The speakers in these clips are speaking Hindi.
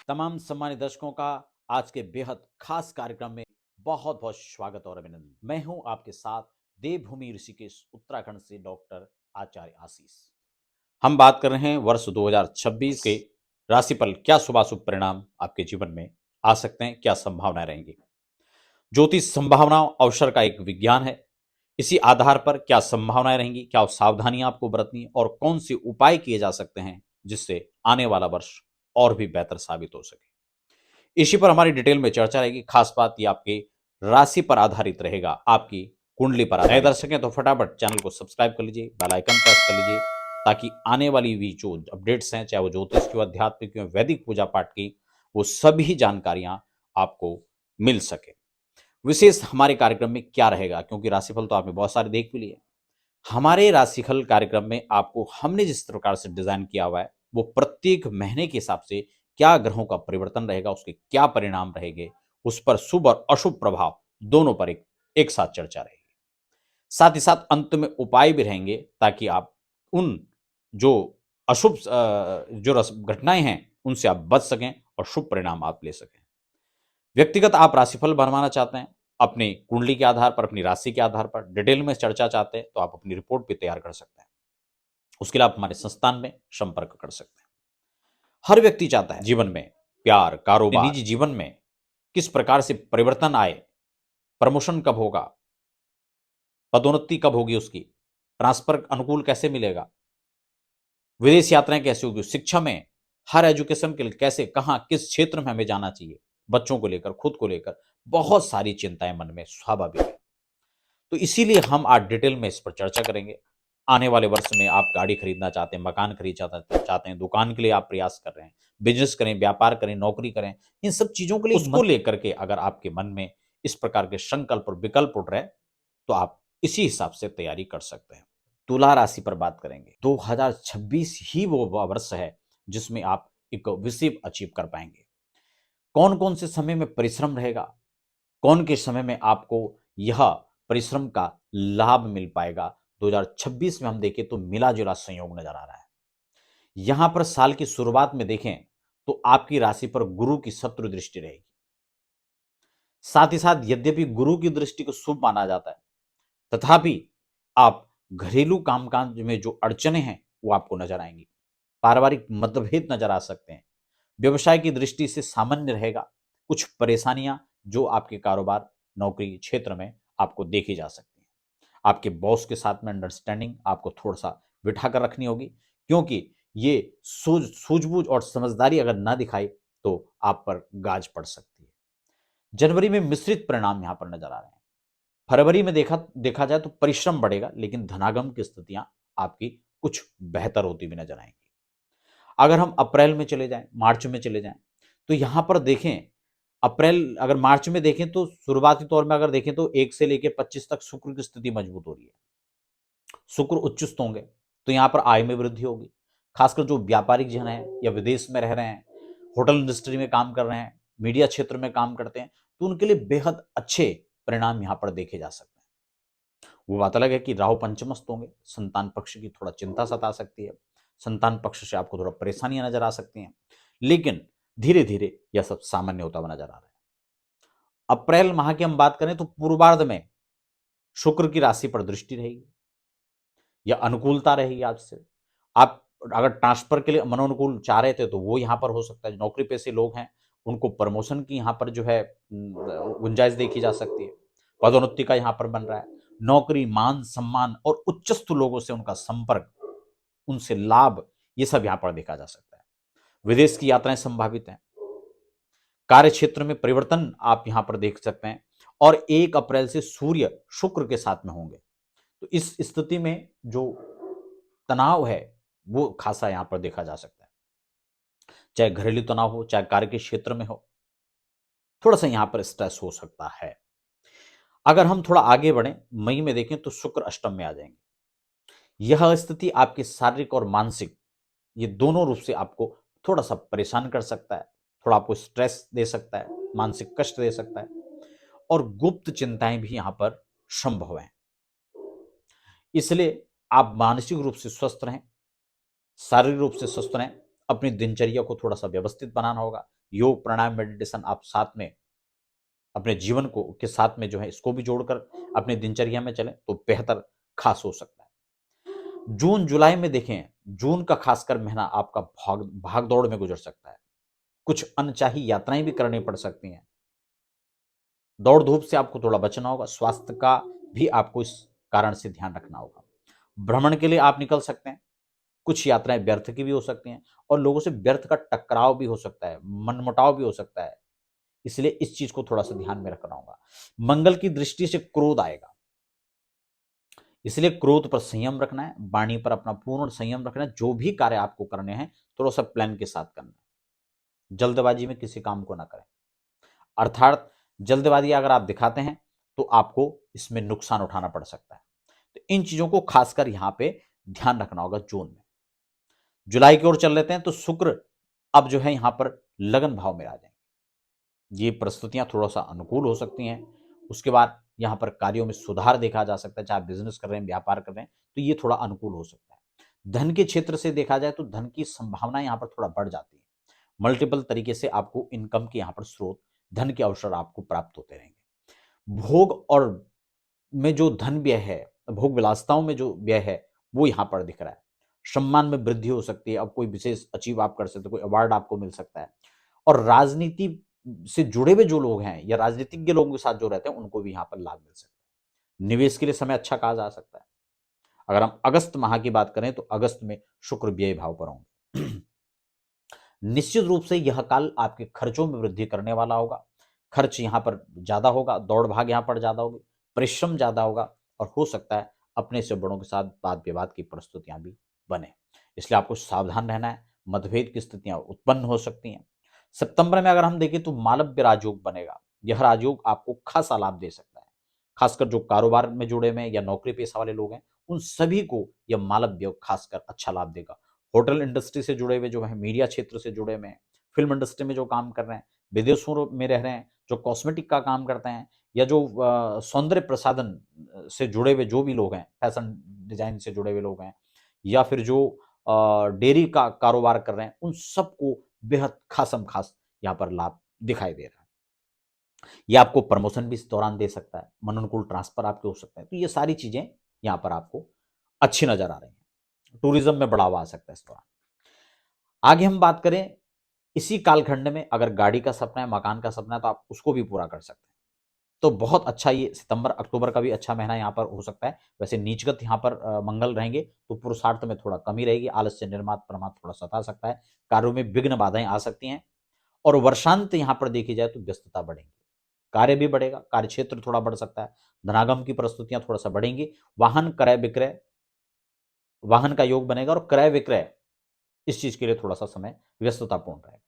तमाम सम्मानित दर्शकों का आज के बेहद खास कार्यक्रम में बहुत बहुत स्वागत और अभिनंदन। मैं हूं आपके साथ देवभूमि ऋषिकेश उत्तराखंड से डॉक्टर आचार्य आशीष। हम बात कर रहे हैं वर्ष 2026 के राशिफल। क्या शुभाशुभ परिणाम आपके जीवन में आ सकते हैं, क्या संभावनाएं रहेंगी। ज्योतिष संभावनाओं अवसर का एक विज्ञान है। इसी आधार पर क्या संभावनाएं रहेंगी, क्या सावधानियां आपको बरतनी और कौन से उपाय किए जा सकते हैं जिससे आने वाला वर्ष और भी बेहतर साबित हो सके। इसी पर हमारी डिटेल में चर्चा रहेगी। खास बात ये आपकी राशि पर आधारित रहेगा, आपकी कुंडली पर। नए दर्शक हैं तो फटाफट चैनल को सब्सक्राइब कर लीजिए, बेल आइकन प्रेस कर लीजिए, ताकि आने वाली भी जो अपडेट्स हैं, चाहे वो ज्योतिष की, आध्यात्मिक की, वैदिक पूजा पाठ की, वो सभी जानकारियां आपको मिल सके। विशेष हमारे कार्यक्रम में क्या रहेगा, क्योंकि राशिफल तो आपने बहुत सारे देख भी लिए। हमारे राशिफल कार्यक्रम में आपको हमने जिस प्रकार से डिजाइन किया हुआ है, वो प्रत्येक महीने के हिसाब से क्या ग्रहों का परिवर्तन रहेगा, उसके क्या परिणाम रहेंगे, उस पर शुभ और अशुभ प्रभाव दोनों पर एक साथ चर्चा रहेगी। साथ ही साथ अंत में उपाय भी रहेंगे, ताकि आप उन जो अशुभ जो घटनाएं हैं उनसे आप बच सकें और शुभ परिणाम आप ले सकें। व्यक्तिगत आप राशिफल बनवाना चाहते हैं, अपनी कुंडली के आधार पर, अपनी राशि के आधार पर डिटेल में चर्चा चाहते हैं, तो आप अपनी रिपोर्ट भी तैयार कर सकते हैं। उसके लिए आप हमारे संस्थान में संपर्क कर सकते हैं। हर व्यक्ति चाहता है जीवन में प्यार, कारोबार, निजी जीवन में किस प्रकार से परिवर्तन आए, प्रमोशन कब होगा, पदोन्नति कब होगी, उसकी ट्रांसफर अनुकूल कैसे मिलेगा, विदेश यात्राएं कैसे होगी, शिक्षा में हर एजुकेशन के लिए कैसे, कहां, किस क्षेत्र में हमें जाना चाहिए, बच्चों को लेकर, खुद को लेकर बहुत सारी चिंताएं मन में स्वाभाविक है। तो इसीलिए हम आज डिटेल में इस पर चर्चा करेंगे। आने वाले वर्ष में आप गाड़ी खरीदना चाहते हैं, मकान खरीद चाहते हैं, दुकान के लिए आप प्रयास कर रहे हैं, बिजनेस करें, व्यापार करें, नौकरी करें, इन सब चीजों के लिए उसको लेकर के अगर आपके मन में इस प्रकार के संकल्प और विकल्प उठ रहे हैं, तो आप इसी हिसाब से तैयारी कर सकते हैं। तुला राशि पर बात करेंगे। 2026 ही वो वर्ष है जिसमें आप एक विषय अचीव कर पाएंगे। कौन कौन से समय में परिश्रम रहेगा, कौन के समय में आपको यह परिश्रम का लाभ मिल पाएगा, 2026 में हम देखें तो मिला जुला संयोग नजर आ रहा है। यहां पर साल की शुरुआत में देखें तो आपकी राशि पर गुरु की शत्रु दृष्टि रहेगी। साथ ही साथ यद्यपि गुरु की दृष्टि को शुभ माना जाता है, तथापि आप घरेलू कामकाज में जो अड़चने हैं वो आपको नजर आएंगी। पारिवारिक मतभेद नजर आ सकते हैं। व्यवसाय की दृष्टि से सामान्य रहेगा। कुछ परेशानियां जो आपके कारोबार, नौकरी क्षेत्र में आपको देखी जा सकती हैं। आपके बॉस के साथ में अंडरस्टैंडिंग आपको थोड़ा सा बिठा कर रखनी होगी, क्योंकि ये सूझबूझ और समझदारी अगर ना दिखाई तो आप पर गाज पड़ सकती है। जनवरी में मिश्रित परिणाम यहां पर नजर आ रहे हैं। फरवरी में देखा जाए तो परिश्रम बढ़ेगा, लेकिन धनागम की स्थितियां आपकी कुछ बेहतर होती भी नजर आएंगी। अगर हम अप्रैल में चले जाएं, मार्च में चले जाएं, तो यहां पर देखें, अप्रैल अगर मार्च में देखें तो शुरुआती तौर में अगर देखें तो 1 से लेकर 25 तक शुक्र की स्थिति मजबूत हो रही है। शुक्र उच्चस्थ होंगे तो यहां पर आय में वृद्धि होगी। खासकर जो व्यापारिक जन है या विदेश में रह रहे हैं, होटल इंडस्ट्री में काम कर रहे हैं, मीडिया क्षेत्र में काम करते हैं, तो उनके लिए बेहद अच्छे परिणाम यहां पर देखे जा सकते हैं। वो बात अलग है कि राहु पंचमस्त होंगे, संतान पक्ष की थोड़ा चिंता सता सकती है, संतान पक्ष से आपको थोड़ा परेशानियां नजर आ सकती हैं, लेकिन धीरे धीरे यह सब सामान्य होता हुआ नजर आ रहा है। अप्रैल माह की हम बात करें तो पूर्वार्ध में शुक्र की राशि पर दृष्टि रहेगी या अनुकूलता रहेगी। आज से आप अगर ट्रांसफर के लिए मनोनुकूल चाह रहे थे तो वो यहां पर हो सकता है। नौकरी पेशे लोग हैं, उनको प्रमोशन की यहां पर जो है गुंजाइश देखी जा सकती है। पदोन्नति का यहां पर बन रहा है। नौकरी, मान सम्मान और उच्चस्थ लोगों से उनका संपर्क, उनसे लाभ, ये सब यहां पर देखा जा सकता है। विदेश की यात्राएं संभावित हैं। कार्य क्षेत्र में परिवर्तन आप यहां पर देख सकते हैं। और 1 अप्रैल से सूर्य शुक्र के साथ में होंगे, तो इस स्थिति में जो तनाव है वो खासा यहां पर देखा जा सकता है। चाहे घरेलू तनाव हो, चाहे कार्य के क्षेत्र में हो, थोड़ा सा यहां पर स्ट्रेस हो सकता है। अगर हम थोड़ा आगे बढ़े, मई में देखें तो शुक्र अष्टम में आ जाएंगे। यह स्थिति आपके शारीरिक और मानसिक, ये दोनों रूप से आपको थोड़ा सा परेशान कर सकता है, थोड़ा आपको स्ट्रेस दे सकता है, मानसिक कष्ट दे सकता है, और गुप्त चिंताएं भी यहां पर संभव हैं। इसलिए आप मानसिक रूप से स्वस्थ रहें, शारीरिक रूप से स्वस्थ रहें, अपनी दिनचर्या को थोड़ा सा व्यवस्थित बनाना होगा। योग, प्राणायाम, मेडिटेशन आप साथ में अपने जीवन को के साथ में जो है इसको भी जोड़कर अपनी दिनचर्या में चलें तो बेहतर खास हो सकता है। जून जुलाई में देखें, जून का खासकर महीना आपका भाग दौड़ में गुजर सकता है। कुछ अनचाही यात्राएं भी करनी पड़ सकती हैं। दौड़ धूप से आपको थोड़ा बचना होगा। स्वास्थ्य का भी आपको इस कारण से ध्यान रखना होगा। भ्रमण के लिए आप निकल सकते हैं। कुछ यात्राएं व्यर्थ की भी हो सकती हैं और लोगों से व्यर्थ का टकराव भी हो सकता है, मनमुटाव भी हो सकता है। इसलिए इस चीज को थोड़ा सा ध्यान में रखना होगा। मंगल की दृष्टि से क्रोध आएगा, इसलिए क्रोध पर संयम रखना है। वाणी पर अपना पूर्ण संयम रखना है। जो भी कार्य आपको करने हैं थोड़ा सा प्लान के साथ करना है। जल्दबाजी में किसी काम को ना करें, अर्थात जल्दबाजी अगर आप दिखाते हैं तो आपको इसमें नुकसान उठाना पड़ सकता है। तो इन चीजों को खासकर यहां पे ध्यान रखना होगा जून में। जुलाई की ओर चल लेते हैं तो शुक्र अब जो है यहां पर लगन भाव में आ जाएंगे। ये परिस्थितियां थोड़ा सा अनुकूल हो सकती हैं। उसके बाद यहां पर कार्यों में सुधार देखा जा सकता है। चाहे बिजनेस कर रहे हैं, व्यापार कर रहे हैं, तो ये थोड़ा अनुकूल हो सकता है। धन के क्षेत्र से देखा जाए तो धन की संभावना यहां पर थोड़ा बढ़ जाती है। मल्टीपल तरीके से आपको इनकम के यहां पर स्रोत, धन के अवसर आपको प्राप्त होते रहेंगे। भोग और में जो धन व्यय है, भोग विलासिताओं में जो व्यय है वो यहां पर दिख रहा है। सम्मान में वृद्धि हो सकती है। अब कोई विशेष अचीव आप कर सकते हो, कोई अवार्ड आपको मिल सकता है। और राजनीति से जुड़े हुए जो लोग हैं या राजनीतिज्ञ लोगों के साथ जो रहते हैं उनको भी यहां पर लाभ मिल सकता है। निवेश के लिए समय अच्छा कहा जा सकता है। अगर हम अगस्त माह की बात करें तो अगस्त में शुक्र व्यय भाव पर होंगे। निश्चित रूप से यह काल आपके खर्चों में वृद्धि करने वाला होगा। खर्च यहां पर ज्यादा होगा, दौड़ भाग यहां पर ज्यादा होगी, परिश्रम ज्यादा होगा और हो सकता है अपने से बड़ों के साथ वाद विवाद की परिस्थितियां भी बने। इसलिए आपको सावधान रहना है। मतभेद की स्थितियां उत्पन्न हो सकती हैं। सितंबर में अगर हम देखें तो मालव्य राजयोग बनेगा। यह राजयोग आपको खासा लाभ दे सकता है। खासकर जो कारोबार में जुड़े हुए हैं या नौकरी पेशा वाले लोग हैं उन सभी को यह मालव्य खासकर अच्छा लाभ देगा। होटल इंडस्ट्री से जुड़े हुए जो है, मीडिया क्षेत्र से जुड़े हुए हैं, फिल्म इंडस्ट्री में जो काम कर रहे हैं, विदेशों में रह रहे हैं, जो कॉस्मेटिक का काम करते हैं या जो सौंदर्य प्रसाधन से जुड़े हुए जो भी लोग हैं, फैशन डिजाइन से जुड़े हुए लोग हैं या फिर जो डेयरी का कारोबार कर रहे हैं, उन सबको बेहद खासम खास यहाँ पर लाभ दिखाई दे रहा है। ये आपको प्रमोशन भी इस दौरान दे सकता है। मन अनुकूल ट्रांसफर आपके हो सकते हैं। तो ये सारी चीजें यहाँ पर आपको अच्छी नजर आ रही हैं। टूरिज्म में बढ़ावा आ सकता है इस दौरान। आगे हम बात करें, इसी कालखंड में अगर गाड़ी का सपना है, मकान का सपना है तो आप उसको भी पूरा कर सकते हैं। तो बहुत अच्छा ये सितंबर अक्टूबर का भी अच्छा महीना यहाँ पर हो सकता है। वैसे नीचगत यहाँ पर मंगल रहेंगे तो पुरुषार्थ में थोड़ा कमी रहेगी। आलस्य, निर्मात, प्रमाद थोड़ा सता सकता है। कार्यों में विघ्न बाधाएं आ सकती हैं। और वर्षांत यहाँ पर देखी जाए तो व्यस्तता बढ़ेगी, कार्य भी बढ़ेगा, कार्य क्षेत्र थोड़ा बढ़ सकता है। धनागम की प्रस्तुतियां थोड़ा सा बढ़ेंगी। वाहन क्रय विक्रय, वाहन का योग बनेगा और क्रय विक्रय इस चीज के लिए थोड़ा सा समय व्यस्ततापूर्ण रहेगा।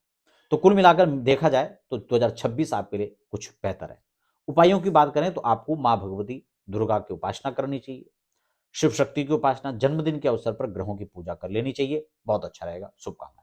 तो कुल मिलाकर देखा जाए तो 2026 आपके लिए कुछ बेहतर है। उपायों की बात करें तो आपको मां भगवती दुर्गा की उपासना करनी चाहिए। शिव शक्ति की उपासना, जन्मदिन के अवसर पर ग्रहों की पूजा कर लेनी चाहिए। बहुत अच्छा रहेगा। शुभकामनाएं।